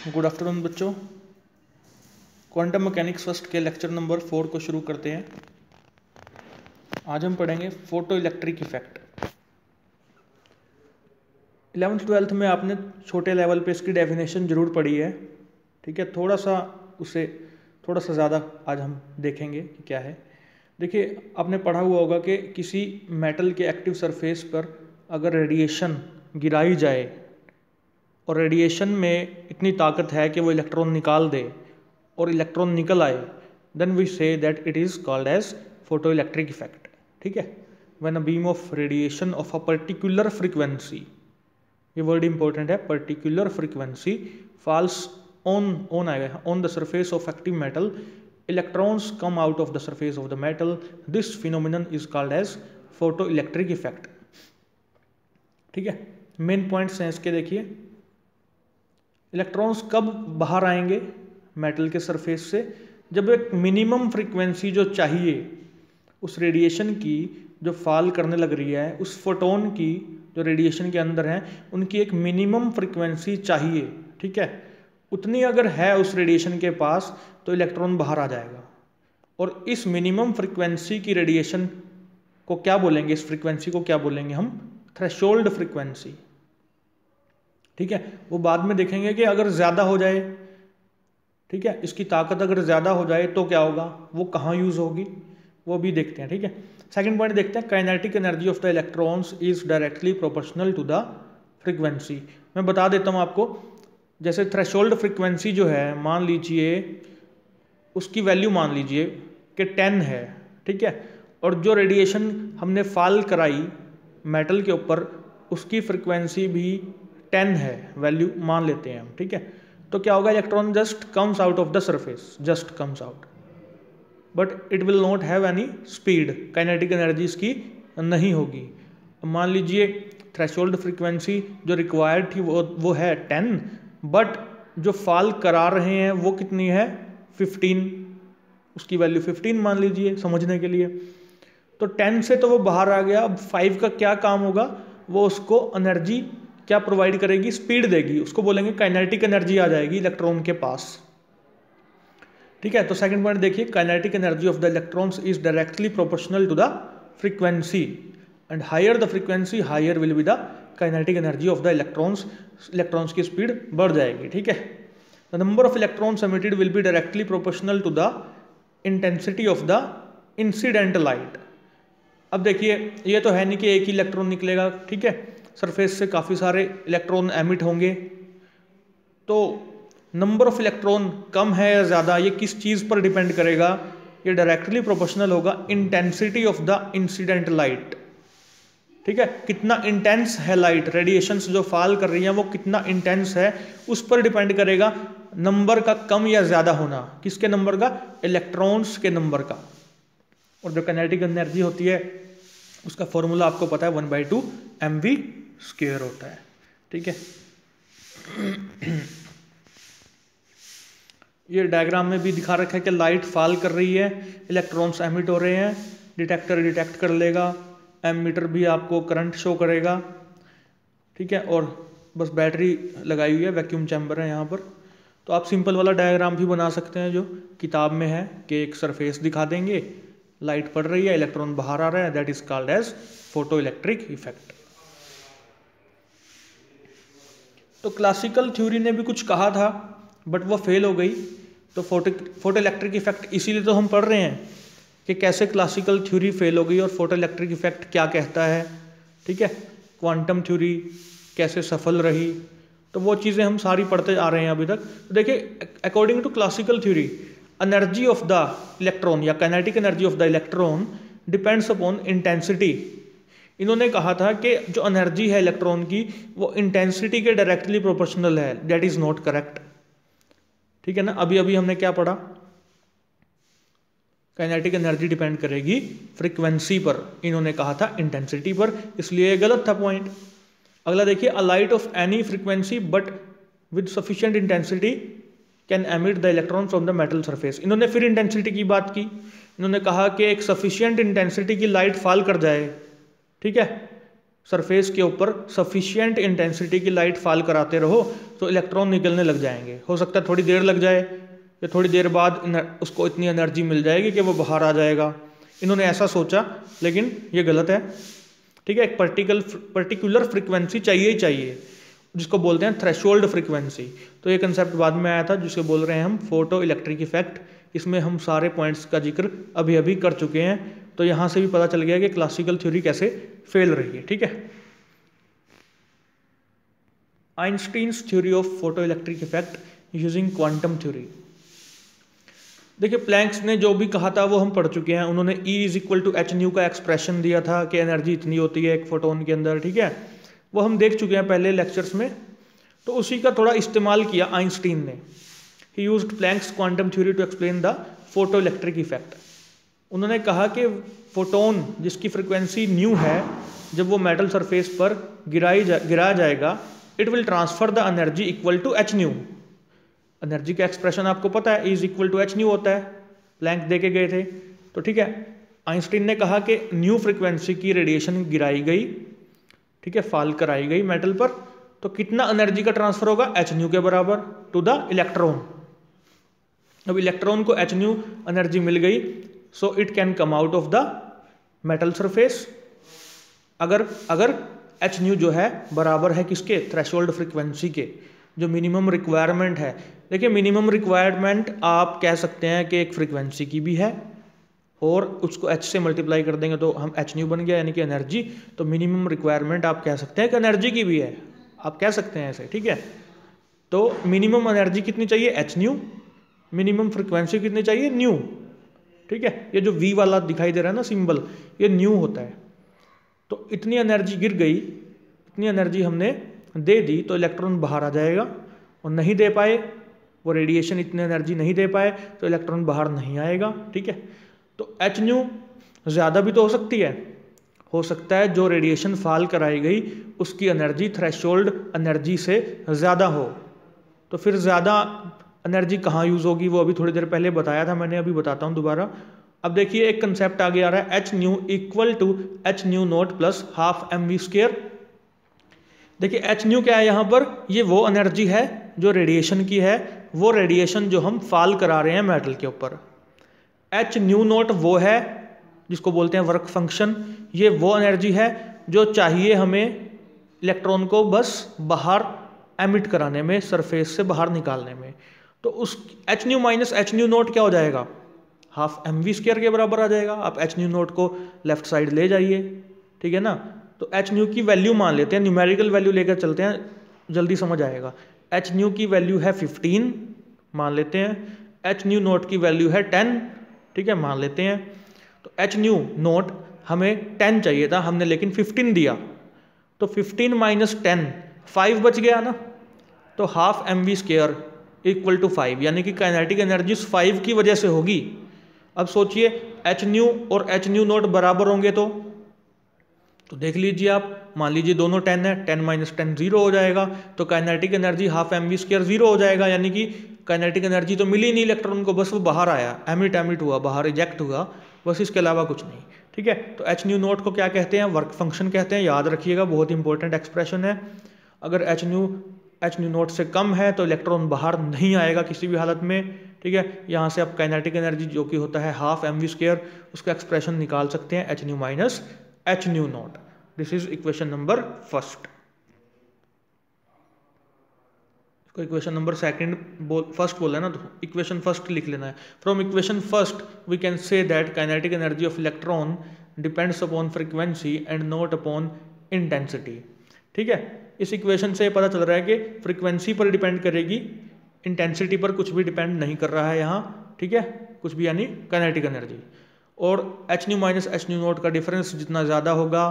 Good afternoon बच्चों। Quantum mechanics first के lecture number 4 को शुरू करते हैं। आज हम पढ़ेंगे फोटो इलेक्ट्रिक इफेक्ट। 11th-12th में आपने छोटे लेवल पे इसकी डेफिनेशन जरूर पढ़ी है, ठीक है। थोड़ा सा ज़्यादा आज हम देखेंगे कि क्या है। देखिए, आपने पढ़ा हुआ होगा कि किसी मेटल के एक्टिव सरफेस पर अगर रेडिएशन गिराई जाए और रेडिएशन में इतनी ताकत है कि वो इलेक्ट्रॉन निकाल दे और इलेक्ट्रॉन निकल आए, then we say that it is called as photo electric effect, ठीक है। When a beam of radiation of a particular frequency, ये वर्ड इंपॉर्टेंट है, पर्टिकुलर फ्रीक्वेंसी फॉल्स ऑन आएगा on the surface of active metal, electrons come out of the surface of the metal, this phenomenon is called as photo electric effect, ठीक है। Main points हैं इसके, देखिए। Electrons कब बाहर आएंगे मेटल के सरफेस से? जब एक मिनिमम फ्रीक्वेंसी जो चाहिए उस रेडिएशन की जो फॉल करने लग रही है, उस फोटोन की जो रेडिएशन के अंदर है उनकी एक मिनिमम फ्रीक्वेंसी चाहिए, ठीक है। उतनी अगर है उस रेडिएशन के पास तो इलेक्ट्रॉन बाहर आ जाएगा। और इस मिनिमम फ्रीक्वेंसी की रेडिएशन को क्या बोलेंगे? इस फ्रीक्वेंसी को क्या बोलेंगे हम? थ्रेशोल्ड फ्रीक्वेंसी, ठीक है। वो बाद में देखेंगे कि अगर ज़्यादा हो जाए, ठीक है, इसकी ताकत अगर ज़्यादा हो जाए तो क्या होगा, वो कहाँ यूज़ होगी, वो भी देखते हैं, ठीक है। सेकंड पॉइंट देखते हैं, kinetic energy of the electrons is directly proportional to the frequency. मैं बता देता हूँ आपको, जैसे थ्रेशोल्ड फ्रीक्वेंसी जो है, मान लीजिए उसकी वैल्यू मान लीजिए कि 10 है, ठीक है। और जो रेडिएशन हमने फॉल कराई मेटल के ऊपर उसकी फ्रीक्वेंसी भी 10 है, वैल्यू मान लेते हैं हम, ठीक है। तो क्या होगा, electron just comes out of the surface, just comes out, but it will not have any speed, kinetic energy इसकी नहीं होगी। मान लीजिए थ्रेशोल्ड फ्रीक्वेंसी जो रिक्वायर्ड थी वो है 10, बट जो फॉल करा रहे हैं वो कितनी है? 15, उसकी वैल्यू 15 मान लीजिए समझने के लिए। तो 10 से तो वो बाहर आ गया, अब 5 का क्या काम होगा? वो उसको एनर्जी क्या प्रोवाइड करेगी? स्पीड देगी, उसको बोलेंगे काइनेटिक एनर्जी आ जाएगी इलेक्ट्रॉन के पास, ठीक है। तो सेकंड पॉइंट देखिए, kinetic energy of the electrons is directly proportional to the frequency and higher the frequency higher will be the kinetic energy of the electrons, electrons की स्पीड बढ़ जाएगी, ठीक है। The number of electrons emitted will be directly proportional to the intensity of the incident light. अब देखिए, ये तो है नहीं कि एक ही इलेक्ट्रॉन निकलेगा, ठीक है, सरफेस से काफ़ी सारे इलेक्ट्रॉन एमिट होंगे। तो नंबर ऑफ इलेक्ट्रॉन कम है या ज़्यादा, ये किस चीज़ पर डिपेंड करेगा? ये डायरेक्टली प्रोपोर्शनल होगा intensity of the incident light, ठीक है। कितना इंटेंस है लाइट, रेडिएशंस जो फॉल कर रही हैं वो कितना इंटेंस है, उस पर डिपेंड करेगा नंबर का कम या ज़्यादा होना। किसके नंबर का? इलेक्ट्रॉन्स के नंबर का। और जो काइनेटिक एनर्जी होती है उसका फॉर्मूला आपको पता है, 1/2 mv² होता है, ठीक है। ये डायग्राम में भी दिखा रखा है कि लाइट फॉल कर रही है, इलेक्ट्रॉन्स एमिट हो रहे हैं, डिटेक्टर डिटेक्ट कर लेगा, एमीटर भी आपको करंट शो करेगा, ठीक है। और बस बैटरी लगाई हुई है, वैक्यूम चैम्बर है यहाँ पर। तो आप सिंपल वाला डायग्राम भी बना सकते हैं जो किताब में है, कि एक सरफेस दिखा देंगे, लाइट पड़ रही है, इलेक्ट्रॉन बाहर आ रहा है, that is called as photo electric effect. तो क्लासिकल थ्योरी ने भी कुछ कहा था बट वो फेल हो गई। तो फोटो इलेक्ट्रिक इफेक्ट इसीलिए तो हम पढ़ रहे हैं कि कैसे क्लासिकल थ्योरी फेल हो गई और फोटो इलेक्ट्रिक इफेक्ट क्या कहता है, ठीक है। क्वांटम थ्योरी कैसे सफल रही, तो वो चीज़ें हम सारी पढ़ते आ रहे हैं अभी तक। तो देखिए, according to classical theory, energy of the electron या kinetic energy of the electron depends upon intensity. इन्होंने कहा था कि जो एनर्जी है इलेक्ट्रॉन की वो इंटेंसिटी के डायरेक्टली प्रोपोर्शनल है, दैट इज नॉट करेक्ट, ठीक है ना। अभी अभी हमने क्या पढ़ा? काइनेटिक एनर्जी डिपेंड करेगी फ्रीक्वेंसी पर, इन्होंने कहा था इंटेंसिटी पर, इसलिए गलत था पॉइंट। अगला देखिए, a light of any frequency but with sufficient intensity can emit the electron from the metal surface. इन्होंने फिर इंटेंसिटी की बात की, इन्होंने कहा कि एक सफिशिएंट इंटेंसिटी की लाइट फॉल कर जाए, ठीक है, सरफेस के ऊपर सफिशिएंट इंटेंसिटी की लाइट फॉल कराते रहो तो तो इलेक्ट्रॉन निकलने लग जाएंगे। हो सकता है थोड़ी देर लग जाए या थोड़ी देर बाद उसको इतनी एनर्जी मिल जाएगी कि वो बाहर आ जाएगा। इन्होंने ऐसा सोचा, लेकिन ये गलत है। ठीक है, एक पर्टिकुलर फ्रिक्वेंसी चाहिए ही चाहिए, जिसको बोलते हैं थ्रेशोल्ड फ्रिक्वेंसी। तो ये कंसेप्ट बाद में आया था, जिसको बोल रहे हैं हम फोटो इलेक्ट्रिक इफेक्ट। इसमें हम सारे पॉइंट्स का जिक्र अभी अभी कर चुके हैं। तो यहाँ से भी पता चल गया कि क्लासिकल थ्योरी कैसे फेल रही है। ठीक है, Einstein's theory of photo electric effect using quantum theory. देखिए, प्लैंक्स ने जो भी कहा था वो हम पढ़ चुके हैं। उन्होंने E = h का एक्सप्रेशन दिया था कि एनर्जी इतनी होती है एक फोटोन के अंदर। ठीक है, वो हम देख चुके हैं पहले लेक्चर्स में। तो उसी का थोड़ा इस्तेमाल किया आइंस्टीन ने। He used Planck's quantum theory to explain the photo electric effect. उन्होंने कहा कि फोटोन जिसकी फ्रिक्वेंसी न्यू है, जब वो मेटल सरफेस पर गिराया जाएगा, it will transfer the energy equal to h nu. Energy का एक्सप्रेशन आपको पता है, E = h न्यू होता है, प्लैंक दे के गए थे। तो ठीक है, आइंस्टीन ने कहा कि न्यू फ्रिक्वेंसी की रेडिएशन गिराई गई, ठीक है, फॉल कराई गई मेटल पर, तो कितना एनर्जी का ट्रांसफर होगा, h न्यू के बराबर टू द इलेक्ट्रॉन। अब इलेक्ट्रॉन को h न्यू एनर्जी मिल गई, so it can come out of the metal surface. अगर h न्यू जो है बराबर है किसके, थ्रेशोल्ड फ्रिक्वेंसी के, जो मिनिमम रिक्वायरमेंट है। देखिए, मिनिमम रिक्वायरमेंट आप कह सकते हैं कि एक फ्रीक्वेंसी की भी है, और उसको h से मल्टीप्लाई कर देंगे तो हम h न्यू बन गया, यानी कि एनर्जी। तो मिनिमम रिक्वायरमेंट आप कह सकते हैं कि एनर्जी की भी है, आप कह सकते हैं ऐसे। ठीक है, तो मिनिमम एनर्जी कितनी चाहिए, h न्यू। मिनिमम फ्रिक्वेंसी कितनी चाहिए, न्यू। ठीक है, ये जो V वाला दिखाई दे रहा है ना सिंबल, ये न्यू होता है। तो इतनी एनर्जी गिर गई, इतनी एनर्जी हमने दे दी, तो इलेक्ट्रॉन बाहर आ जाएगा। और नहीं दे पाए, वो रेडिएशन इतनी एनर्जी नहीं दे पाए, तो इलेक्ट्रॉन बाहर नहीं आएगा। ठीक है, तो h न्यू ज़्यादा भी तो हो सकती है, हो सकता है जो रेडिएशन फॉल कराई गई उसकी एनर्जी थ्रेशोल्ड एनर्जी से ज़्यादा हो। तो फिर ज़्यादा एनर्जी कहाँ यूज़ होगी, वो अभी थोड़ी देर पहले बताया था मैंने, अभी बताता हूँ दोबारा। अब देखिए, एक कंसेप्ट आगे आ रहा है, h new = h nu not plus half mv²। देखिए, h न्यू क्या है यहाँ पर, ये वो एनर्जी है जो रेडिएशन की है, वो रेडिएशन जो हम फॉल करा रहे हैं मेटल के ऊपर। h न्यू नॉट वो है जिसको बोलते हैं वर्क फंक्शन, ये वो एनर्जी है जो चाहिए हमें इलेक्ट्रॉन को बस बाहर एमिट कराने में, सरफेस से बाहर निकालने में। तो उस h nu minus h nu not क्या हो जाएगा, हाफ mv² के बराबर आ जाएगा। आप h न्यू नॉट को लेफ्ट साइड ले जाइए, ठीक है ना। तो h न्यू की वैल्यू मान लेते हैं, न्यूमेरिकल वैल्यू लेकर चलते हैं, जल्दी समझ आएगा। h न्यू की वैल्यू है 15 मान लेते हैं, h न्यू नॉट की वैल्यू है 10, ठीक है, मान लेते हैं। तो h न्यू नॉट हमें 10 चाहिए था, हमने लेकिन 15 दिया, तो 15 माइनस 10 5 बच गया ना। तो हाफ mv² = 5, यानी कि काइनेटिक एनर्जी 5 की वजह से होगी। अब सोचिए, h न्यू और h न्यू नॉट बराबर होंगे तो देख लीजिए आप, मान लीजिए दोनों 10 है, 10 माइनस 10 0 हो जाएगा, तो काइनेटिक एनर्जी हाफ mv² 0 हो जाएगा, यानी कि काइनेटिक एनर्जी तो मिली नहीं इलेक्ट्रॉन को, बस वो बाहर आया, एमिट हुआ, बाहर इजेक्ट हुआ, बस इसके अलावा कुछ नहीं। ठीक है, तो h न्यू नॉट को क्या कहते हैं, वर्क फंक्शन कहते हैं, याद रखिएगा, बहुत इंपॉर्टेंट एक्सप्रेशन है। अगर h न्यू नॉट से कम है तो इलेक्ट्रॉन बाहर नहीं आएगा किसी भी हालत में। ठीक है, यहाँ से आप काइनेटिक एनर्जी जो कि होता है हाफ mv², उसका एक्सप्रेशन निकाल सकते हैं, h nu minus h nu naught. This is equation number first. इसको इक्वेशन नंबर फर्स्ट बोला है ना, तो इक्वेशन फर्स्ट लिख लेना है। From equation first we can say that kinetic energy of electron depends upon frequency and not upon intensity. ठीक है, इस इक्वेशन से पता चल रहा है कि फ्रीक्वेंसी पर डिपेंड करेगी, इंटेंसिटी पर कुछ भी डिपेंड नहीं कर रहा है यहाँ। ठीक है, कुछ भी, यानी काइनेटिक एनर्जी। और h nu minus h nu not का डिफरेंस जितना ज़्यादा होगा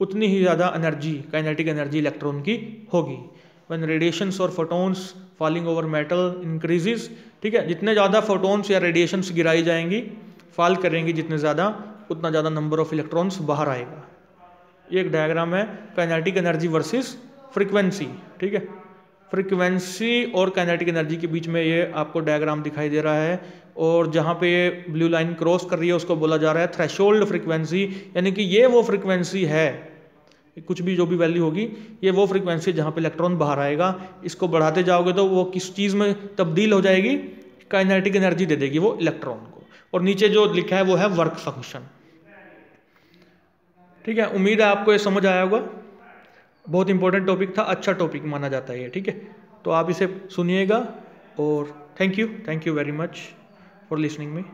उतनी ही ज़्यादा एनर्जी, काइनेटिक एनर्जी इलेक्ट्रॉन की होगी। व्हेन रेडिएशंस और photons falling over metal increases, ठीक है, जितने ज़्यादा फोटोन्स या रेडिएशंस गिराई जाएंगी, फॉल करेंगी जितने ज़्यादा, उतना ज़्यादा नंबर ऑफ इलेक्ट्रॉन्स बाहर आएगा। ये एक डायग्राम है, काइनेटिक एनर्जी वर्सेस फ्रीक्वेंसी। ठीक है, फ्रीक्वेंसी और काइनेटिक एनर्जी के बीच में ये आपको डायग्राम दिखाई दे रहा है, और जहाँ पे ये ब्लू लाइन क्रॉस कर रही है उसको बोला जा रहा है थ्रेशोल्ड फ्रीक्वेंसी, यानी कि ये वो फ्रीक्वेंसी है कुछ भी जो भी वैल्यू होगी, ये वो फ्रीक्वेंसी जहाँ पे इलेक्ट्रॉन बाहर आएगा। इसको बढ़ाते जाओगे तो वो किस चीज़ में तब्दील हो जाएगी, काइनेटिक एनर्जी दे देगी वो इलेक्ट्रॉन को। और नीचे जो लिखा है वो है वर्क फंक्शन। ठीक है, उम्मीद है आपको ये समझ आया होगा। बहुत इंपॉर्टेंट टॉपिक था, अच्छा टॉपिक माना जाता है ये। ठीक है, तो आप इसे सुनिएगा और thank you very much for listening me.